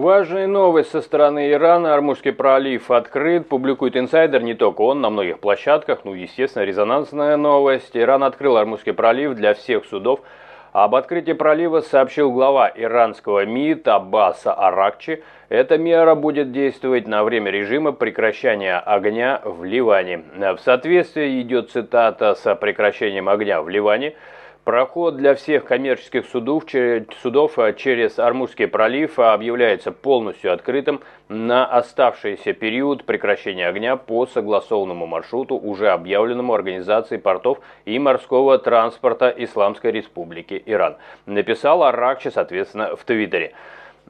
Важная новость со стороны Ирана. Ормузский пролив открыт, публикует инсайдер, не только он, на многих площадках. Естественно, резонансная новость. Иран открыл Ормузский пролив для всех судов. Об открытии пролива сообщил глава иранского МИД Аббас Аракчи. Эта мера будет действовать на время режима прекращения огня в Ливане. В соответствии идет цитата с прекращением огня в Ливане. Проход для всех коммерческих судов через Ормузский пролив объявляется полностью открытым на оставшийся период прекращения огня по согласованному маршруту, уже объявленному Организацией портов и морского транспорта Исламской Республики Иран. Написал Аракчи, соответственно, в Твиттере.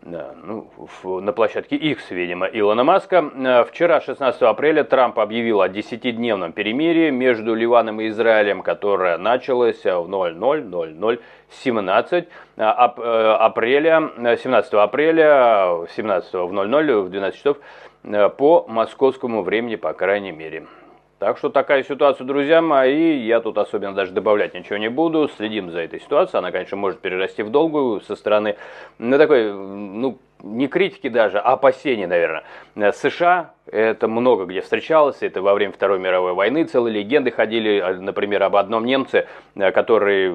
На площадке X, видимо, Илона Маска. Вчера, 16 апреля, Трамп объявил о 10-дневном перемирии между Ливаном и Израилем, которое началось в 17 апреля, 17 апреля, 17 в 00, в 12 часов по московскому времени, по крайней мере. Так что такая ситуация, друзья мои, я тут особенно даже добавлять ничего не буду, следим за этой ситуацией, она, конечно, может перерасти в долгую со стороны, такой, не критики даже, а опасений, наверное. США, это много где встречалось, это во время Второй мировой войны целые легенды ходили, например, об одном немце, который,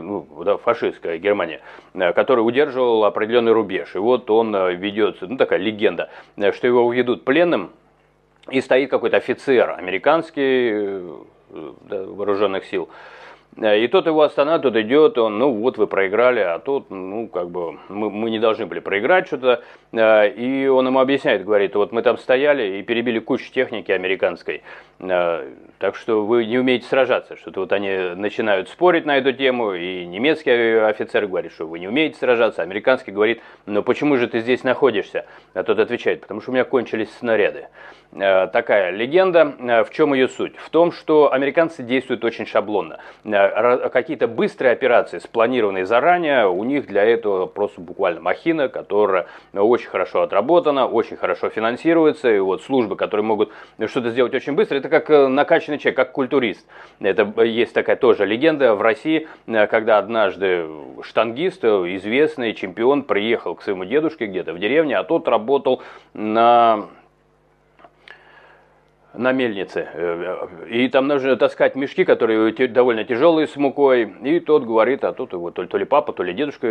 фашистская Германия, который удерживал определенный рубеж, и вот он ведется, такая легенда, что его уведут пленным. И стоит какой-то офицер американский вооруженных сил. И тот его останавливает, тот идет, он, вот вы проиграли, а тот, мы не должны были проиграть что-то. И он ему объясняет, говорит, вот мы там стояли и перебили кучу техники американской. Так что вы не умеете сражаться. Что-то вот они начинают спорить на эту тему, и немецкий офицер говорит, что вы не умеете сражаться. Американский говорит, но почему же ты здесь находишься? А тот отвечает, потому что у меня кончились снаряды. Такая легенда. В чем ее суть? В том, что американцы действуют очень шаблонно. Какие-то быстрые операции, спланированные заранее, у них для этого просто буквально махина, которая очень хорошо отработана, очень хорошо финансируется. И вот службы, которые могут что-то сделать очень быстро, это как накачанный человек, как культурист. Это есть такая тоже легенда в России, когда однажды штангист, известный чемпион, приехал к своему дедушке где-то в деревне, а тот работал на мельнице. И там нужно таскать мешки, которые довольно тяжелые с мукой. И тот говорит, а тут его то ли папа, то ли дедушка,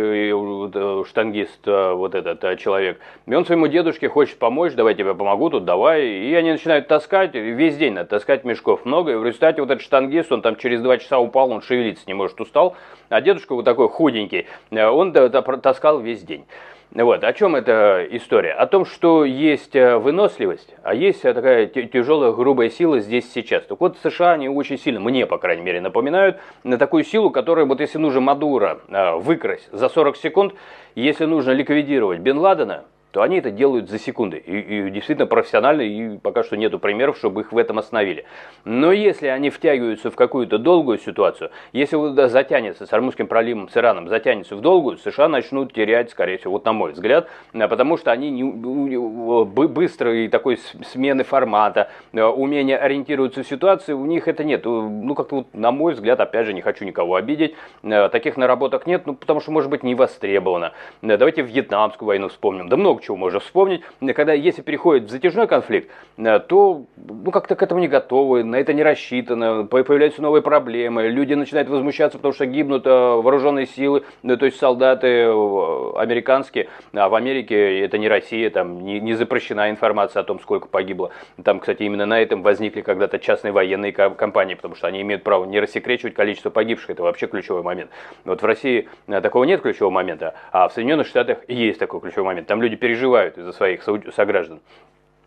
штангист, вот этот человек. И он своему дедушке хочет помочь, давай я тебе помогу, тут давай. И они начинают таскать, весь день надо таскать мешков много. И в результате вот этот штангист, он там через 2 часа упал, он шевелиться не может, устал. А дедушка вот такой худенький, он таскал весь день. Вот, о чем эта история? О том, что есть выносливость, а есть такая тяжелая, грубая сила здесь сейчас. Так вот, США, они очень сильно, мне, по крайней мере, напоминают на такую силу, которая, вот если нужно Мадуро выкрасть за 40 секунд, если нужно ликвидировать Бен Ладена, то они это делают за секунды. И действительно профессионально, и пока что нету примеров, чтобы их в этом остановили. Но если они втягиваются в какую-то долгую ситуацию, если затянется с Ормузским проливом, с Ираном, затянется в долгую, США начнут терять, скорее всего, вот на мой взгляд, потому что они быстрой такой смены формата, умения ориентироваться в ситуации, у них это нет. Как-то вот, на мой взгляд, опять же, не хочу никого обидеть, таких наработок нет, потому что, может быть, не востребовано. Давайте Вьетнамскую войну вспомним, да много чего можно вспомнить, когда если переходит в затяжной конфликт, то как-то к этому не готовы, на это не рассчитано, появляются новые проблемы, люди начинают возмущаться, потому что гибнут вооруженные силы, то есть солдаты американские, а в Америке это не Россия, там не запрещена информация о том, сколько погибло. Там, кстати, именно на этом возникли когда-то частные военные компании, потому что они имеют право не рассекречивать количество погибших, это вообще ключевой момент. Вот в России такого нет ключевого момента, а в Соединенных Штатах есть такой ключевой момент, там люди переживают из-за своих сограждан.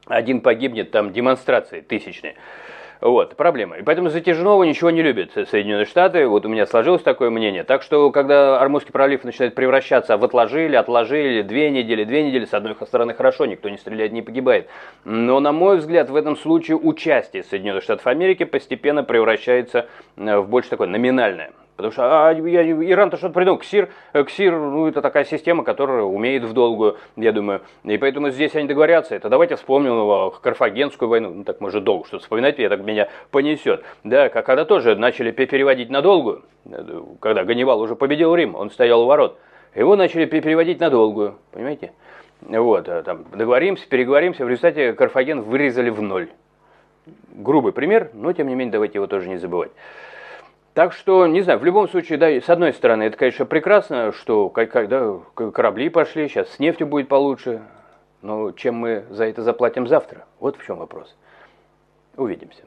Один погибнет, там демонстрации тысячные. Вот, проблема. И поэтому затяжного ничего не любят Соединенные Штаты. Вот у меня сложилось такое мнение. Так что, когда Ормузский пролив начинает превращаться в отложили, 2 недели, с одной стороны хорошо, никто не стреляет, не погибает. Но, на мой взгляд, в этом случае участие Соединенных Штатов Америки постепенно превращается в больше такое номинальное. Потому что Иран-то что-то придумал. КСИР, это такая система, которая умеет в долгую, я думаю. И поэтому здесь они договорятся. Это давайте вспомним Карфагенскую войну. Так мы же долго что-то вспоминать, так меня понесет. Да, когда тоже начали переводить на долгую, когда Ганнибал уже победил Рим, он стоял у ворот. Его начали переводить на долгую, понимаете? Вот, там, договоримся, переговоримся, в результате Карфаген вырезали в ноль. Грубый пример, но тем не менее давайте его тоже не забывать. Так что, не знаю, в любом случае, да, с одной стороны, это, конечно, прекрасно, что когда корабли пошли, сейчас с нефтью будет получше, но чем мы за это заплатим завтра? Вот в чем вопрос. Увидимся.